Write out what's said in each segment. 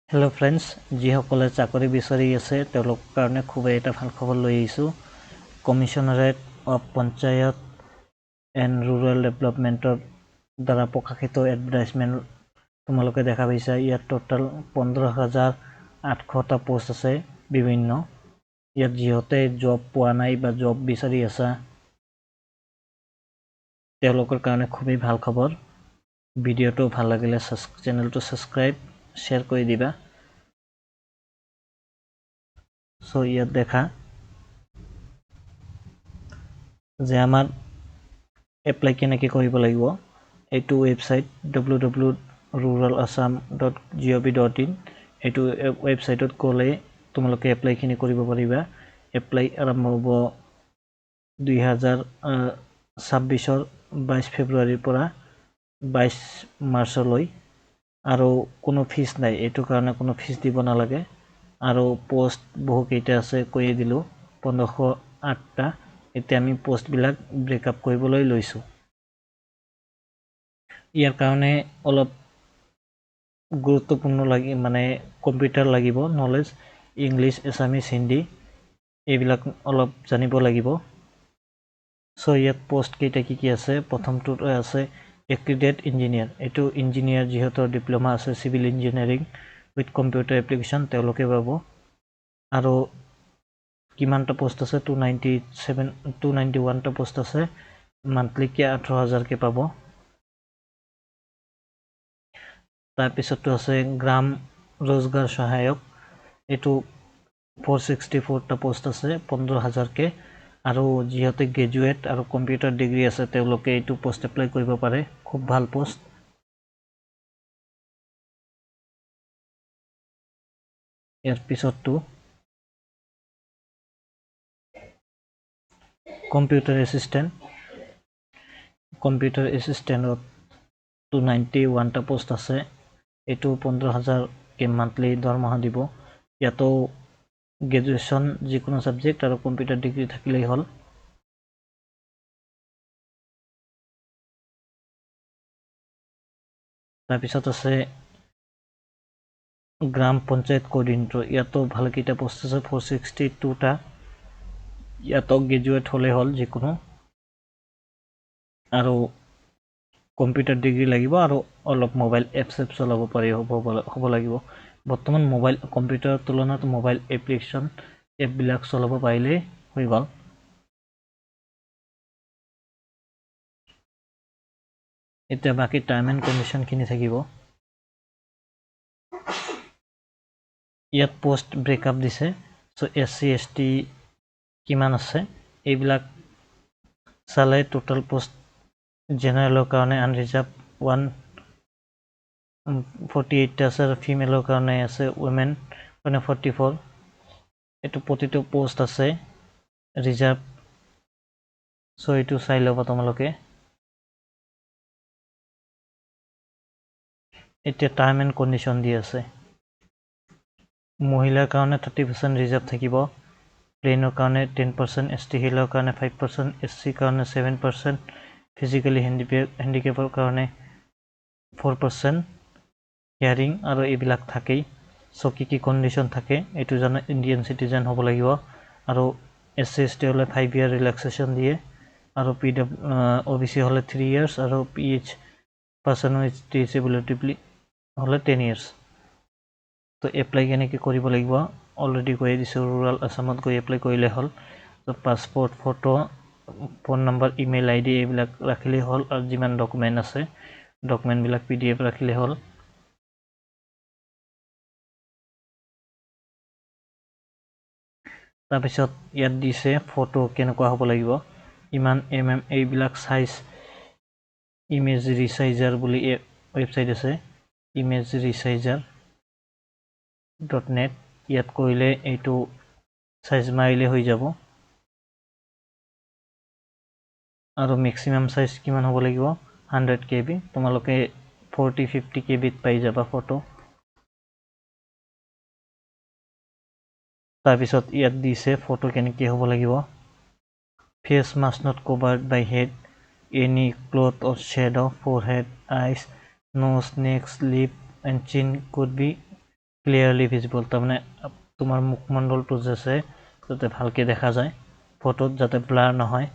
Hello friends, যিসকলে চাকৰি বিচাৰি আছে তেওঁলোকৰ কাৰণে খুব এটা ভাল খবৰ লৈ আহিছোঁ। কমিশনাৰেট অফ পঞ্চায়ত এণ্ড ৰুৰেল ডেভেলপমেণ্টৰ দ্বাৰা প্ৰকাশিত এডভাৰটাইজমেণ্ট তোমালোকে দেখা পাইছা। ইয়াত টোটাল 15,800টা পোষ্ট আছে বিভিন্ন। ইয়াত যিহঁতে জব পোৱা নাই বা জব বিচাৰি আছা তেওঁলোকৰ কাৰণে খুবেই ভাল খবৰ। ভিডিঅ'টো ভাল লাগিলে চেনেলটো ছাবস্ক্ৰাইব শ্বেয়াৰ কৰি দিবা। সো ইয়াত দেখা যে আমাৰ এপ্লাই কেনেকৈ কৰিব লাগিব। এইটো ৱেবছাইট www.ruralassam.gov.in এইটো ৱেবছাইটত গ'লে তোমালোকে এপ্লাইখিনি কৰিব পাৰিবা। এপ্লাই আৰম্ভ হ'ব 2026 22 ফেব্ৰুৱাৰীৰ পৰা 22 মাৰ্চলৈ আৰু কোনো ফিজ নাই। এইটো কাৰণে কোনো ফিজ দিব নালাগে আৰু পোষ্ট বহুকেইটা আছে কৈয়ে দিলোঁ 1508টা। এতিয়া আমি পোষ্টবিলাক ব্ৰেকআপ কৰিবলৈ লৈছোঁ। ইয়াৰ কাৰণে অলপ গুৰুত্বপূৰ্ণ মানে কম্পিউটাৰ লাগিব, নলেজ ইংলিছ এছামিছ হিন্দী এইবিলাক অলপ জানিব লাগিব। সো ইয়াত পোষ্ট কেইটা কি আছে। প্ৰথমটোত আছে এক্ৰিডেট ইঞ্জিনিয়াৰ। এইটো ইঞ্জিনিয়াৰ যিহেতু ডিপ্ল'মা আছে civil engineering with computer application তেওঁলোকে পাব। আৰু কিমানটা পোষ্ট আছে 291টা পোষ্ট আছে। মান্থলিকে 18,000কে পাব। তাৰপিছতটো আছে গ্ৰাম ৰোজগাৰ সহায়ক। এইটো 464টা পোষ্ট আছে 15,000কে। আৰু যিহেতু গ্ৰেজুৱেট আৰু কম্পিউটাৰ ডিগ্ৰী আছে তেওঁলোকে এইটো পোষ্ট এপ্লাই কৰিব পাৰে। খুব ভাল পোষ্ট। ইয়াৰ পিছতটো কম্পিউটাৰ এছিষ্টেণ্ট। কম্পিউটাৰ এছিষ্টেণ্টত 291টা পোষ্ট আছে। এইটো 15,000কে মান্থলি দৰমহা দিব। ইয়াতো গ্ৰেজুৱেশ্যন যিকোনো ছাবজেক্ট আৰু কম্পিউটাৰ ডিগ্ৰী থাকিলেই হ'ল। তাৰপিছত আছে গ্ৰাম পঞ্চায়ত কোঅৰ্ডিনেটৰ। ইয়াতো ভালকেইটা পোষ্ট আছে 462টা। ইয়াতো গ্ৰেজুৱেট হ'লে হ'ল যিকোনো আৰু কম্পিউটাৰ ডিগ্ৰী লাগিব আৰু অলপ মোবাইল এপছ চলাব পাৰি হ'ব লাগিব। বৰ্তমান মোবাইল কম্পিউটাৰৰ তুলনাত মোবাইল এপ্লিকেশ্যন এপবিলাক চলাব পাৰিলেই হৈ গ'ল। এতিয়া বাকী টাৰ্ম এণ্ড কণ্ডিশ্যনখিনি থাকিব। ইয়াত পোষ্ট ব্ৰেকআপ দিছে। চ' SC ST কিমান আছে এইবিলাক চালে টোটেল পোষ্ট জেনেৰেলৰ কাৰণে আনৰিজাৰ্ভ 148টা আছে আৰু ফিমেলৰ কাৰণে আছে উইমেন কাৰণে 44। এইটো প্ৰতিটো পোষ্ট আছে ৰিজাৰ্ভ। চ' এইটো চাই ল'ব তোমালোকে। এতিয়া টাৰ্ম এণ্ড কণ্ডিশ্যন দি আছে। মহিলাৰ কাৰণে 30% ৰিজাৰ্ভ থাকিব। প্লেনৰ কাৰণে 10%, ST হিলৰ কাৰণে 5%, SC কাৰণে 7%, ফিজিকেলি হেণ্ডিকেপৰ কাৰণে 4%, হিয়াৰিং আৰু এইবিলাক থাকেই। চ' কি কণ্ডিশ্যন থাকে এইটো জানে ইণ্ডিয়ান চিটিজেন হ'ব লাগিব আৰু SC ST হ'লে 5 year ৰিলেক্সেশ্যন দিয়ে আৰু OBC হ'লে 3 years আৰু PH পাৰ্চন উইথ ডিচেবিলিটি হ'লে 10 years। তো এপ্লাই কেনেকৈ কৰিব লাগিব অলৰেডি কৈয়ে দিছোঁ। ৰুৰাল আছামত গৈ এপ্লাই কৰিলে হ'ল। তো passport photo, phone number, email ID এইবিলাক ৰাখিলেই হ'ল আৰু যিমান ডকুমেণ্ট আছে ডকুমেণ্টবিলাক PDF ৰাখিলেই হ'ল। তাৰপিছত ইয়াত দিছে ফটো কেনেকুৱা হ'ব লাগিব, ইমান MM এইবিলাক চাইজ। ইমেজ ৰিচাইজাৰ বুলি ৱেবছাইট আছে imageresizer.net। ইয়াত কৰিলে এইটো চাইজ মাৰিলে হৈ যাব। আৰু মেক্সিমাম চাইজ কিমান হ'ব লাগিব 100 KB। তোমালোকে 40-50 KBত পাই যাবা ফটো। তাৰপিছত ইয়াত দিছে ফটো কেনেকৈ হ'ব লাগিব। Face must not covered by head, any cloth or shade of forehead, eyes, nose, necks, lip and chin could be clearly visible, তাৰমানে তোমাৰ মুখমণ্ডলটো যে আছে যাতে ভালকে দেখা যায় ফটোত, যাতে ব্লাৰ নহয়।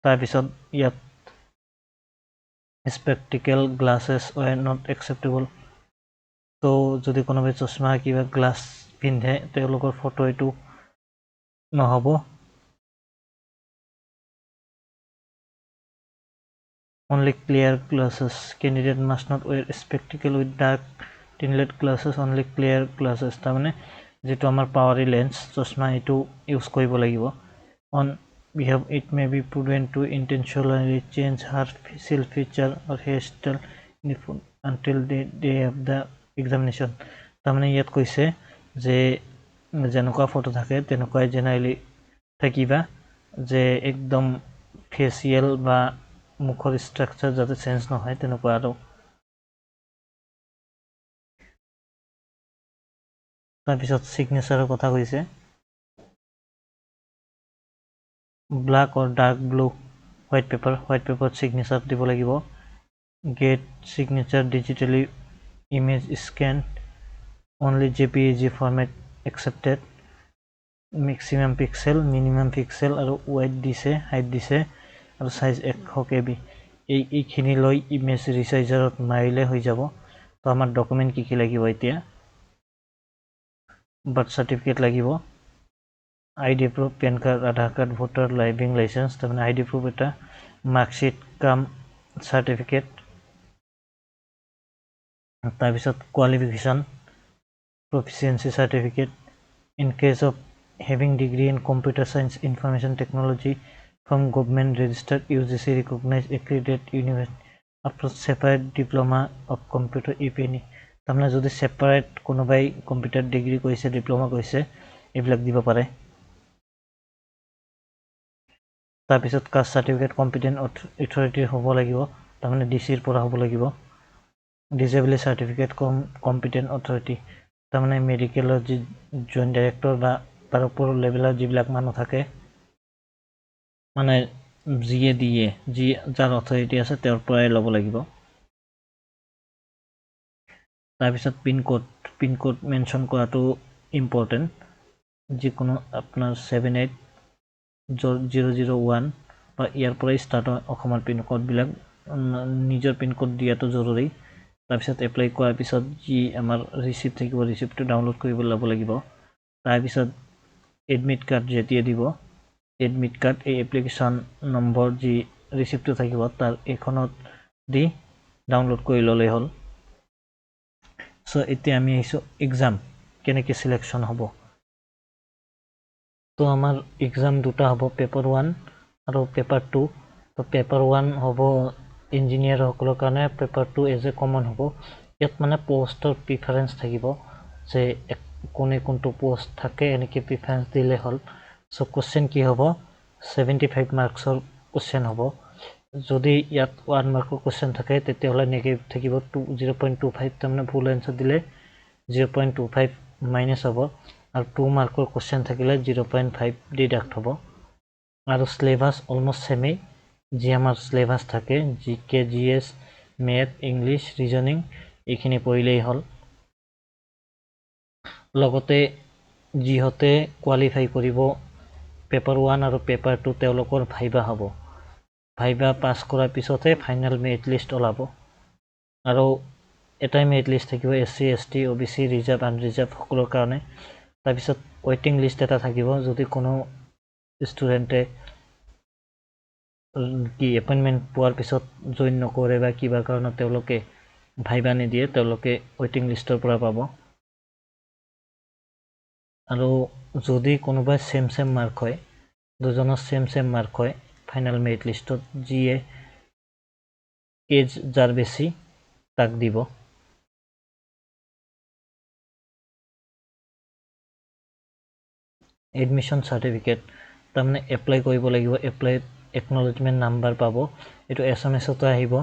তাৰপিছত ইয়াত স্পেক্টিকেল গ্লাছেছ ৱেৰ নট একচেপ্টেবল, তো যদি কোনোবাই চশমা কিবা গ্লাছ পিন্ধে তেওঁলোকৰ ফটো এইটো নহ'ব। Only clear glasses. Candidate must not wear spectacle with dark tinted glasses. Only clear glasses. তাৰমানে যেটো আমাৰ পাৱাৰী লেন্স চশমা এইটো ইউজ কৰিব লাগিব। On behalf it may be prudent to intentionally change her facial feature or hairstyle until the day of the examination. তাৰমানে ইয়াত কৈছে যে যেনেকুৱা ফটো থাকে তেনেকুৱাই জেনেৰেলি থাকিবা, যে একদম ফেচিয়েল বা মুখৰ ষ্ট্ৰাকচাৰ যাতে চেঞ্জ নহয় তেনেকুৱা আৰু। তাৰপিছত চিগনেচাৰৰ কথা কৈছে, black or dark blue white পেপাৰত চিগনেচাৰ দিব লাগিব। Get signature digitally image scan, only JPEG format accepted, maximum pixel, minimum pixel আৰু ৱাইড দিছে, হাইট দিছে আৰু সাইজ 100 KB। এইখিনি লৈ ইমেজ ৰিচাইজাৰত মাৰিলে হৈ যাব। তো আমাৰ ডকুমেণ্ট কি লাগিব এতিয়া, বাৰ্থ চাৰ্টিফিকেট লাগিব, ID proof, PAN card, Aadhaar card, voter, driving licence, তাৰমানে ID প্ৰুফ এটা, মাৰ্কশ্বিট কাম চাৰ্টিফিকেট, তাৰপিছত qualification, proficiency certificate, in case of having degree in computer science information technology from government registered UGC recognized accredited university after separate diploma of computer EPNE, তাৰমানে যদি separate কোনোবাই computer degree কৰিছে, diploma কৰিছে, এইবিলাক দিব পাৰে। তাৰপিছত কাষ্ট চাৰ্টিফিকেট কম্পিটেণ্ট অথৰিটিৰ হ'ব লাগিব, তাৰমানে DCৰ পৰা হ'ব লাগিব। ডিজেবিলিটি চাৰ্টিফিকেট কম্পিটেণ্ট অথৰিটি, তাৰমানে মেডিকেলৰ যি জইণ্ট ডাইৰেক্টৰ বা তাৰ ওপৰৰ লেভেলৰ যিবিলাক মানুহ থাকে, মানে যিয়ে দিয়ে, যি যাৰ অথৰিটি আছে তেওঁৰ পৰাই ল'ব লাগিব। তাৰপিছত পিনক'ড মেনশ্যন কৰাটো ইম্পৰ্টেণ্ট, যিকোনো আপোনাৰ 780001 বা ইয়াৰ পৰাই ষ্টাৰ্ট হয় অসমৰ পিনক'ডবিলাক, নিজৰ পিনক'ড দিয়াটো জৰুৰী। তাৰপিছত এপ্লাই কৰাৰ পিছত যি আমাৰ ৰিচিপ্ট থাকিব, ৰিচিপ্টটো ডাউনলোড কৰিব ল'ব লাগিব। তাৰপিছত এডমিট কাৰ্ড যেতিয়া দিব, এডমিট কাৰ্ড এই এপ্লিকেশ্যন নম্বৰ যি ৰিচিপ্টটো থাকিব তাৰ এইখনত দি ডাউনলোড কৰি ল'লেই হ'ল। চ' এতিয়া আমি আহিছোঁ এক্সাম কেনেকৈ চিলেকশ্যন হ'ব। তো আমাৰ এক্সাম দুটা হ'ব, পেপাৰ 1 আৰু পেপাৰ 2। তো পেপাৰ 1 হ'ব ইঞ্জিনিয়াৰসকলৰ কাৰণে, পেপাৰ 2 এজ এ কমন হ'ব। ইয়াত মানে পষ্টৰ প্ৰিফাৰেঞ্চ থাকিব, যে কোনে কোনটো পষ্ট থাকে এনেকৈ প্ৰিফাৰেঞ্চ দিলে হ'ল। চ' কুৱেশ্যন কি হ'ব, 75 মাৰ্কছৰ কুৱেশ্যন হ'ব। যদি ইয়াত 1 মাৰ্কৰ কুৱেশ্যন থাকে তেতিয়াহ'লে নেগেটিভ থাকিব 0.25, তাৰমানে ভুল এনচাৰ দিলে 0.25 মাইনাছ হ'ব, আৰু 2 মাৰ্কৰ কুৱেশ্যন থাকিলে 0.5 ডিডাক্ট হ'ব। আৰু চিলেবাছ অলমষ্ট ছেমেই, যি আমাৰ চিলেবাছ থাকে, GK GS math English reasoning এইখিনি পঢ়িলেই হ'ল। লগতে যিহঁতে কোৱালিফাই কৰিব পেপাৰ 1 আৰু পেপাৰ 2 তেওঁলোকৰ ভাইবা হ'ব। ভাইবা পাছ কৰাৰ পিছতহে ফাইনেল মেৰিট লিষ্ট ওলাব, আৰু এটাই মেৰিট লিষ্ট থাকিব SC ST OBC reserve unreserved সকলৰ কাৰণে। তাৰপিছত ৱেইটিং লিষ্ট এটা থাকিব, যদি কোনো ষ্টুডেণ্টে কি এপইণ্টমেণ্ট পোৱাৰ পিছত জইন নকৰে বা কিবা কাৰণত তেওঁলোকে ভাইবা নিদিয়ে, তেওঁলোকে ৱেইটিং লিষ্টৰ পৰা পাব। আৰু যদি কোনোবাই ছেম মাৰ্ক হয়, দুজনৰ ছেম মাৰ্ক হয় ফাইনেল মেৰিট লিষ্টত, যিয়ে এজ যাৰ বেছি তাক দিব। এডমিশ্যন চাৰ্টিফিকেট, তাৰমানে এপ্লাই কৰিব লাগিব, এপ্লাইত একনলেজমেণ্ট নাম্বাৰ পাব, এইটো SMS আহিব।